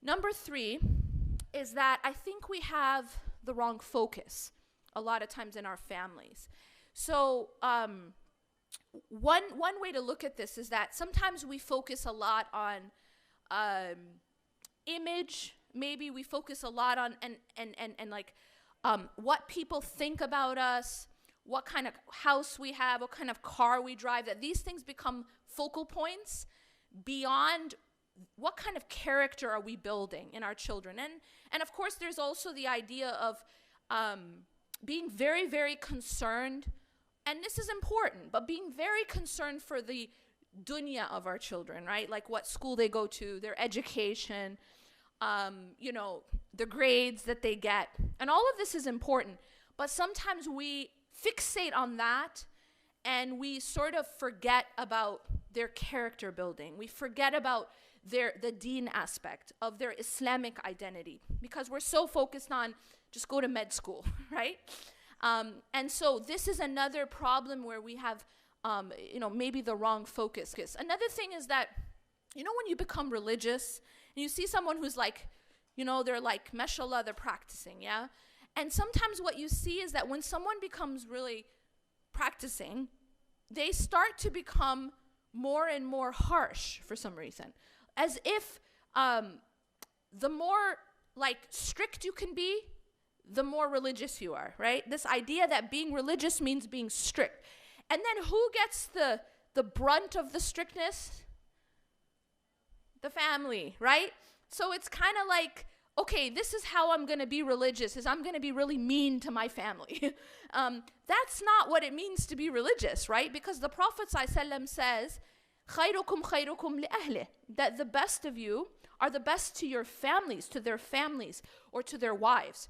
Number 3 is that I think we have the wrong focus a lot of times in our families. So one way to look at this is that sometimes we focus a lot on image. Maybe we focus a lot on and like what people think about us, what kind of house we have, what kind of car we drive, that these things become focal points beyond what kind of character are we building in our children. And of course, there's also the idea of being very, very concerned, and this is important, but being very concerned for the dunya of our children, right? Like what school they go to, their education, you know, the grades that they get. And all of this is important, but sometimes we fixate on that and we sort of forget about their character building. We forget about the deen aspect of their Islamic identity because we're so focused on just go to med school, right? And so this is another problem where we have, you know, maybe the wrong focus. Another thing is that, you know, when you become religious and you see someone who's like, you know, they're like, mashallah, they're practicing, yeah? And sometimes what you see is that when someone becomes really practicing, they start to become more and more harsh for some reason. As if the more like strict you can be, the more religious you are, right? This idea that being religious means being strict. And then who gets the brunt of the strictness? The family, right? So it's kind of like, okay, this is how I'm going to be religious, is I'm going to be really mean to my family. That's not what it means to be religious, right? Because the Prophet ﷺ says, خَيْرُكُمْ خَيْرُكُمْ لِأَهْلِهِ, that the best of you are the best to your families, to their families, or to their wives.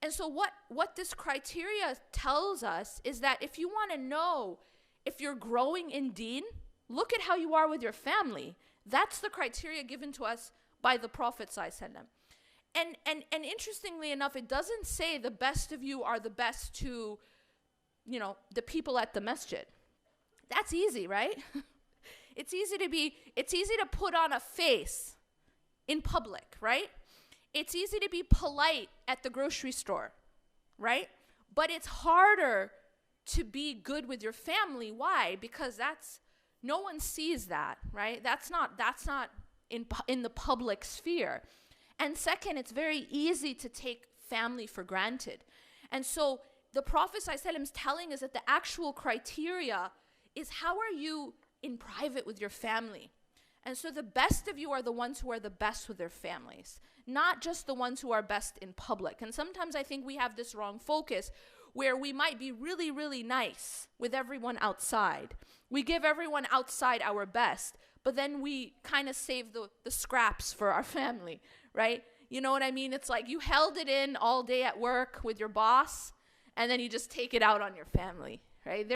And so what this criteria tells us is that if you want to know if you're growing in deen, look at how you are with your family. That's the criteria given to us by the Prophet ﷺ. And interestingly enough, it doesn't say the best of you are the best to, you know, the people at the masjid. That's easy, right? It's easy to put on a face in public, right? It's easy to be polite at the grocery store, right? But it's harder to be good with your family. Why? Because no one sees that, right? That's not in the public sphere. And second, it's very easy to take family for granted. And so the Prophet ﷺ is telling us that the actual criteria is how are you in private with your family? And so the best of you are the ones who are the best with their families, not just the ones who are best in public. And sometimes I think we have this wrong focus where we might be really, really nice with everyone outside. We give everyone outside our best, but then we kind of save the scraps for our family, right? You know what I mean? It's like you held it in all day at work with your boss, and then you just take it out on your family, right?